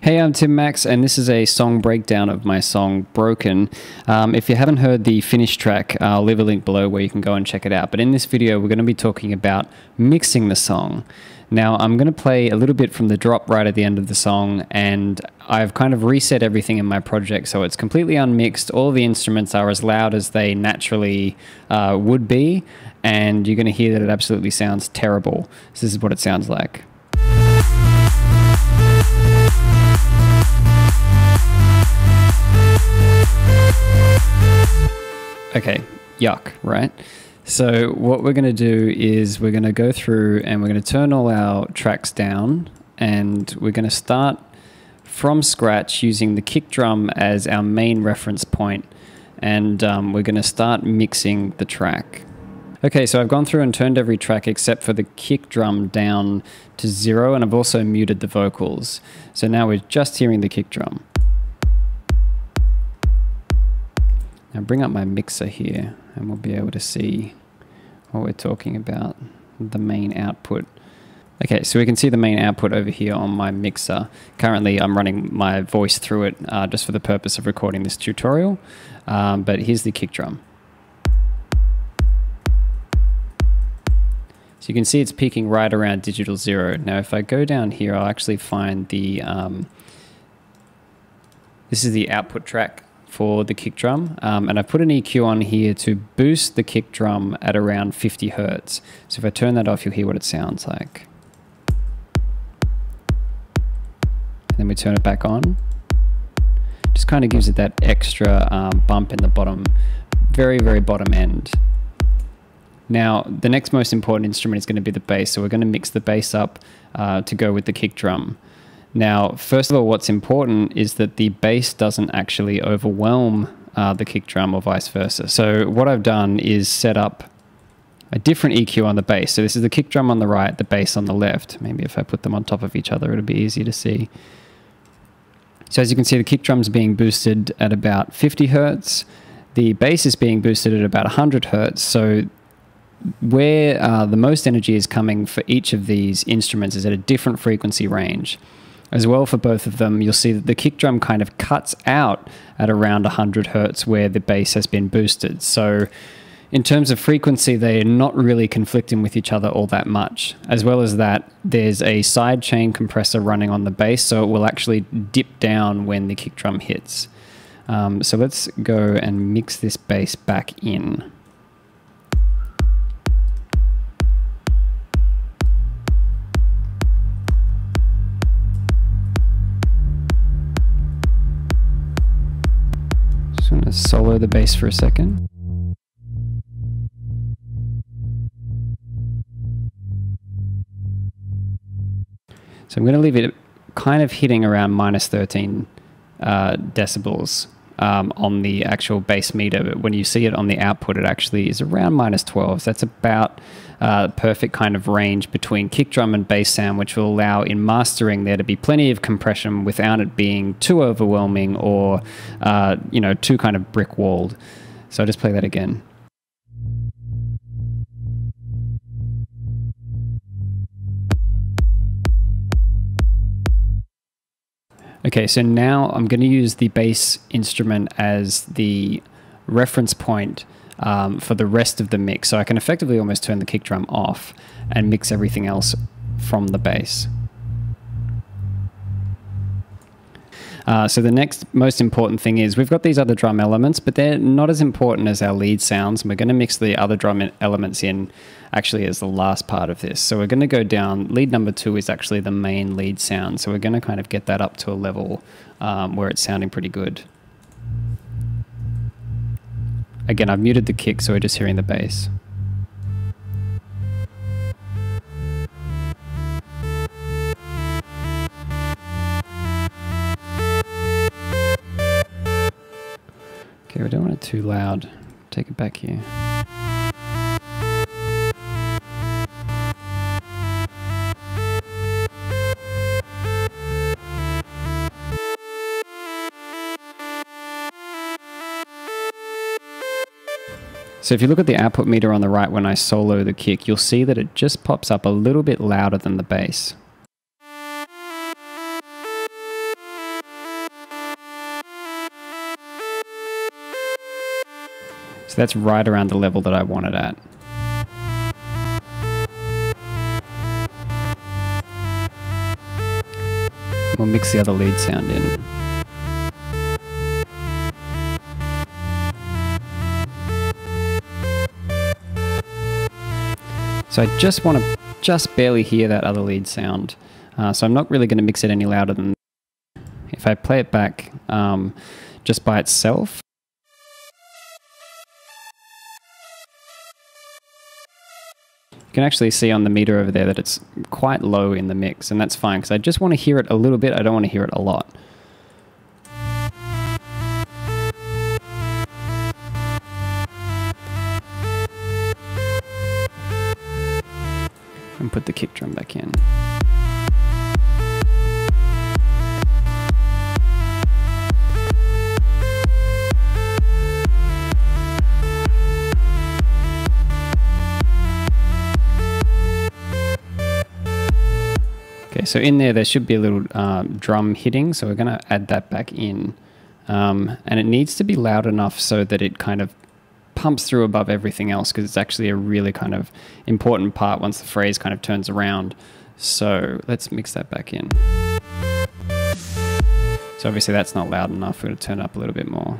Hey, I'm Tim Max, and this is a song breakdown of my song Broken. If you haven't heard the finished track, I'll leave a link below where you can go and check it out. But in this video, we're going to be talking about mixing the song. Now, I'm going to play a little bit from the drop right at the end of the song, and I've kind of reset everything in my project so it's completely unmixed. All the instruments are as loud as they naturally would be, and you're going to hear that it absolutely sounds terrible. So this is what it sounds like. Okay, yuck, right? So what we're going to do is we're going to go through and we're going to turn all our tracks down, and we're going to start from scratch using the kick drum as our main reference point, and we're going to start mixing the track. Okay, so I've gone through and turned every track except for the kick drum down to 0, and I've also muted the vocals. So now we're just hearing the kick drum. Now bring up my mixer here and we'll be able to see what we're talking about, the main output. Okay, so we can see the main output over here on my mixer. Currently I'm running my voice through it just for the purpose of recording this tutorial, but here's the kick drum. So you can see it's peaking right around digital 0. Now if I go down here, I'll actually find the, this is the output track for the kick drum, and I put an EQ on here to boost the kick drum at around 50 Hertz. So if I turn that off, you'll hear what it sounds like. And then we turn it back on. Just kind of gives it that extra bump in the bottom, very, very bottom end. Now, the next most important instrument is going to be the bass, so we're going to mix the bass up to go with the kick drum. Now, first of all, what's important is that the bass doesn't actually overwhelm the kick drum or vice versa. So what I've done is set up a different EQ on the bass. So this is the kick drum on the right, the bass on the left. Maybe if I put them on top of each other, it'll be easier to see. So as you can see, the kick drum's being boosted at about 50 Hertz. The bass is being boosted at about 100 Hertz. So where the most energy is coming for each of these instruments is at a different frequency range. As well, for both of them, you'll see that the kick drum kind of cuts out at around 100 Hertz where the bass has been boosted. So in terms of frequency, they're not really conflicting with each other all that much. As well as that, there's a side chain compressor running on the bass, so it will actually dip down when the kick drum hits. So let's go and mix this bass back in. Just going to solo the bass for a second. So I'm going to leave it kind of hitting around minus 13 decibels on the actual bass meter, but when you see it on the output, it actually is around minus 12. So that's about perfect kind of range between kick drum and bass sound, which will allow in mastering there to be plenty of compression without it being too overwhelming or you know, too kind of brick walled. So I'll just play that again. Okay, so now I'm going to use the bass instrument as the reference point for the rest of the mix. So I can effectively almost turn the kick drum off and mix everything else from the bass. So the next most important thing is we've got these other drum elements, but they're not as important as our lead sounds. And we're going to mix the other drum elements in actually as the last part of this. So we're going to go down. Lead number 2 is actually the main lead sound. So we're going to kind of get that up to a level where it's sounding pretty good. Again, I've muted the kick, so we're just hearing the bass. Okay, we don't want it too loud. Take it back here. So if you look at the output meter on the right when I solo the kick, you'll see that it just pops up a little bit louder than the bass. So that's right around the level that I want it at. We'll mix the other lead sound in. So I just want to just barely hear that other lead sound. So I'm not really going to mix it any louder than that. If I play it back just by itself, you can actually see on the meter over there that it's quite low in the mix, and that's fine because I just want to hear it a little bit. I don't want to hear it a lot. And put the kick drum back in. Okay, so in there should be a little drum hitting, so we're going to add that back in. And it needs to be loud enough so that it kind of pumps through above everything else, because it's actually a really kind of important part once the phrase kind of turns around. So let's mix that back in. So obviously that's not loud enough. We're going to turn it up a little bit more.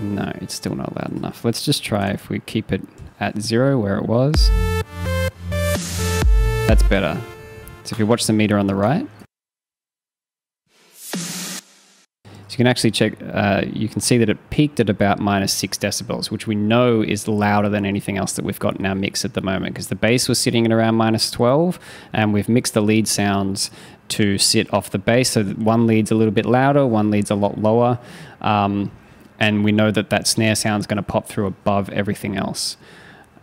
No, it's still not loud enough. Let's just try if we keep it at 0 where it was. That's better. So if you watch the meter on the right, so you can actually check, you can see that it peaked at about -6 decibels, which we know is louder than anything else that we've got in our mix at the moment, because the bass was sitting at around -12, and we've mixed the lead sounds to sit off the bass, so that one lead's a little bit louder, one lead's a lot lower, and we know that that snare sound is going to pop through above everything else.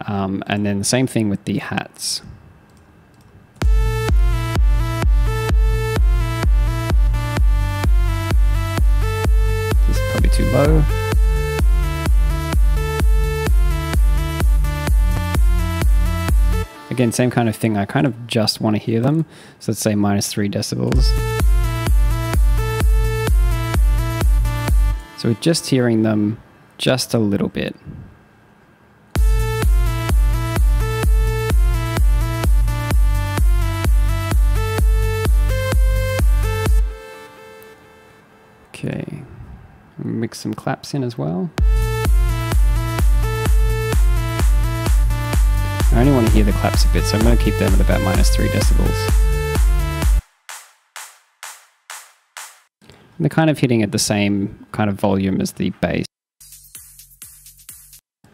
And then the same thing with the hats. Probably too low. Again, same kind of thing. I kind of just want to hear them. So let's say -3 decibels. So we're just hearing them just a little bit. Okay. Mix some claps in as well. I only want to hear the claps a bit, so I'm going to keep them at about -3 decibels. And they're kind of hitting at the same kind of volume as the bass.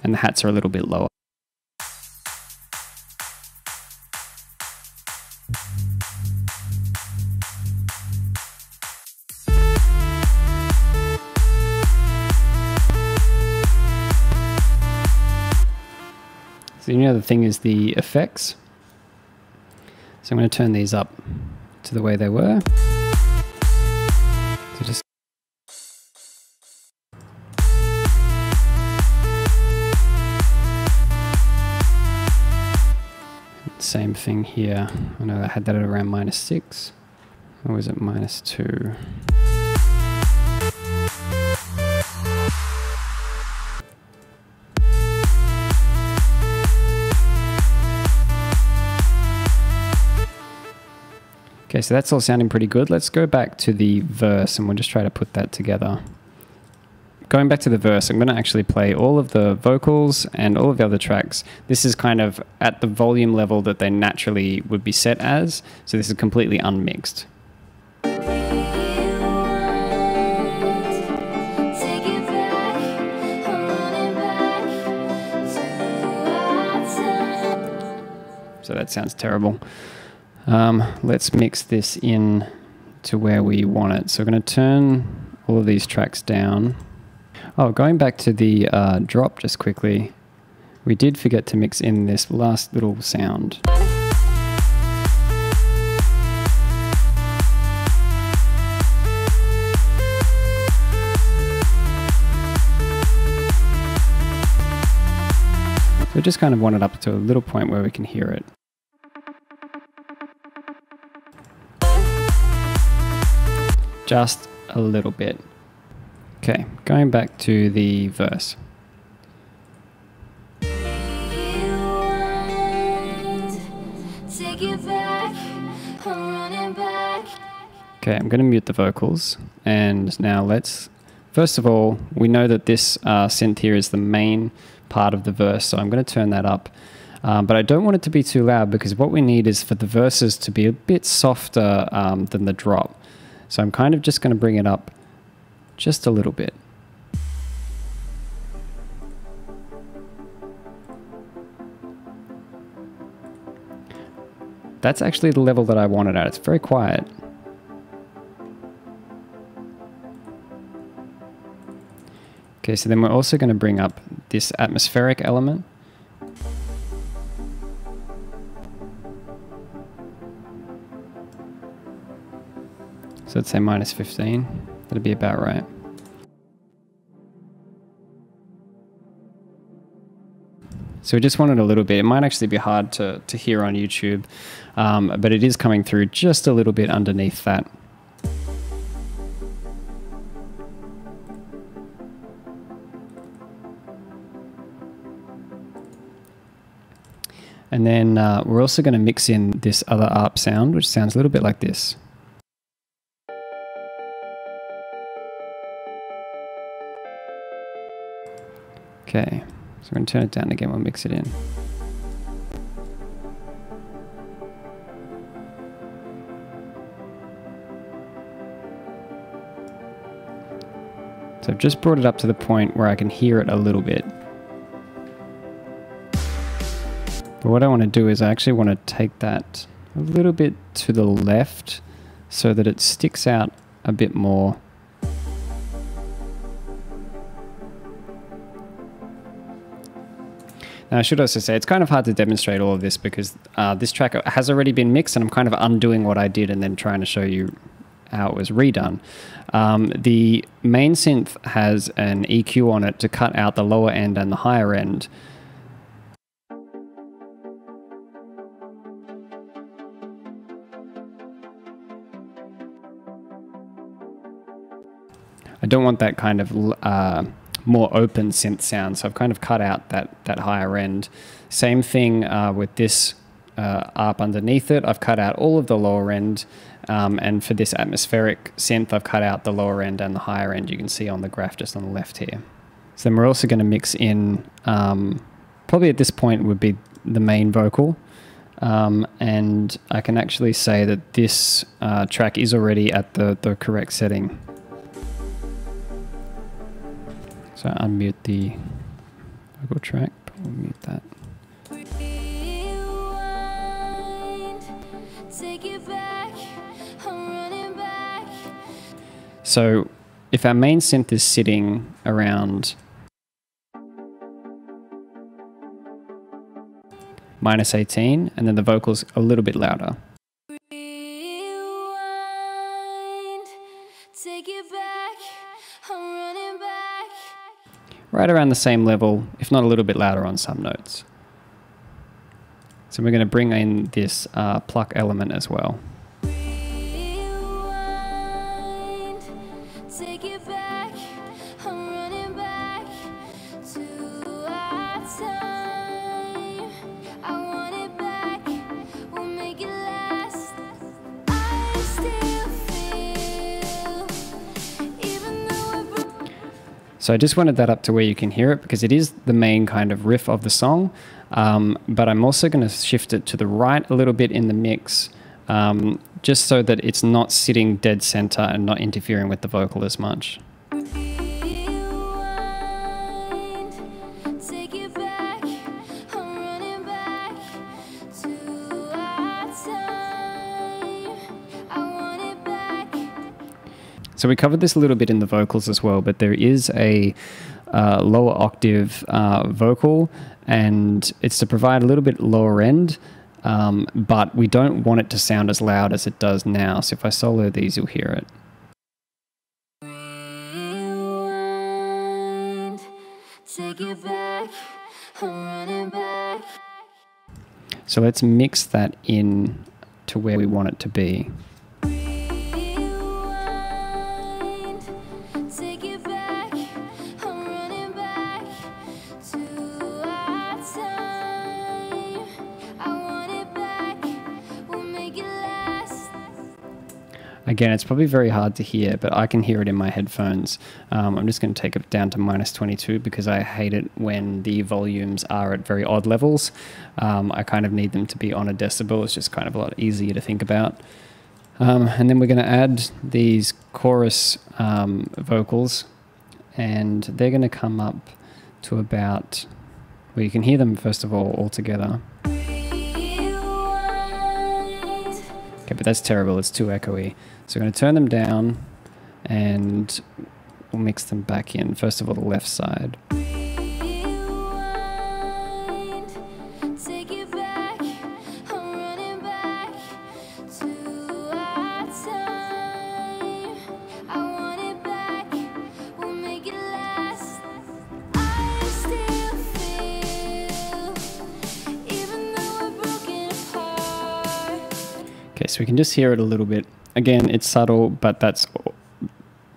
And the hats are a little bit lower. So the other thing is the effects. So I'm going to turn these up to the way they were. So just same thing here. I know I had that at around -6. Or was it -2? Okay, so that's all sounding pretty good. Let's go back to the verse and we'll just try to put that together. Going back to the verse, I'm going to actually play all of the vocals and all of the other tracks. This is kind of at the volume level that they naturally would be set as, so this is completely unmixed. So that sounds terrible. Let's mix this in to where we want it. So we're going to turn all of these tracks down. Oh, going back to the drop just quickly, we did forget to mix in this last little sound. So just kind of want it up to a little point where we can hear it. Just a little bit. Okay, going back to the verse. Okay, I'm going to mute the vocals, and now let's, first of all, we know that this synth here is the main part of the verse, so I'm going to turn that up. But I don't want it to be too loud, because what we need is for the verses to be a bit softer than the drop. So I'm kind of just going to bring it up just a little bit. That's actually the level that I want it at. It's very quiet. Okay, so then we're also going to bring up this atmospheric element. So let's say -15. That'd be about right. So we just want it a little bit. It might actually be hard to hear on YouTube, but it is coming through just a little bit underneath that. And then we're also going to mix in this other ARP sound, which sounds a little bit like this. Okay, so I'm going to turn it down again, we'll mix it in. So I've just brought it up to the point where I can hear it a little bit. But what I want to do is I actually want to take that a little bit to the left so that it sticks out a bit more. Now I should also say it's kind of hard to demonstrate all of this because this track has already been mixed and I'm kind of undoing what I did and then trying to show you how it was redone. The main synth has an EQ on it to cut out the lower end and the higher end. I don't want that kind of more open synth sound, so I've kind of cut out that higher end. Same thing with this ARP underneath it. I've cut out all of the lower end, and for this atmospheric synth, I've cut out the lower end and the higher end. You can see on the graph just on the left here. So then we're also going to mix in, probably at this point would be the main vocal. And I can actually say that this track is already at the correct setting. So unmute the vocal track, but we'll mute that. So if our main synth is sitting around -18 and then the vocals a little bit louder. Right around the same level, if not a little bit louder on some notes. So we're going to bring in this pluck element as well. So I just wanted that up to where you can hear it because it is the main kind of riff of the song, but I'm also going to shift it to the right a little bit in the mix, just so that it's not sitting dead center and not interfering with the vocal as much. So we covered this a little bit in the vocals as well, but there is a lower octave vocal, and it's to provide a little bit lower end, but we don't want it to sound as loud as it does now. So if I solo these, you'll hear it. So let's mix that in to where we want it to be. Again, it's probably very hard to hear, but I can hear it in my headphones. I'm just going to take it down to -22 because I hate it when the volumes are at very odd levels. I kind of need them to be on a decibel. It's just kind of a lot easier to think about. And then we're going to add these chorus vocals, and they're going to come up to about, well, you can hear them first of all together. Okay, but that's terrible, it's too echoey. So we're going to turn them down and we'll mix them back in. First of all, the left side. Okay, so we can just hear it a little bit. Again, it's subtle, but that's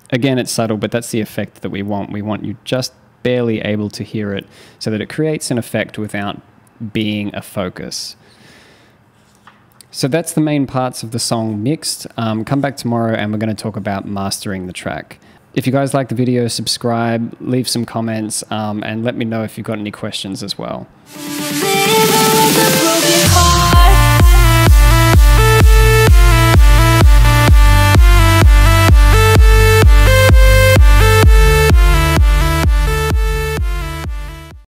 the effect that we want. We want you just barely able to hear it so that it creates an effect without being a focus. So that's the main parts of the song mixed. Come back tomorrow and we're going to talk about mastering the track. If you guys like the video, subscribe, leave some comments, and let me know if you've got any questions as well.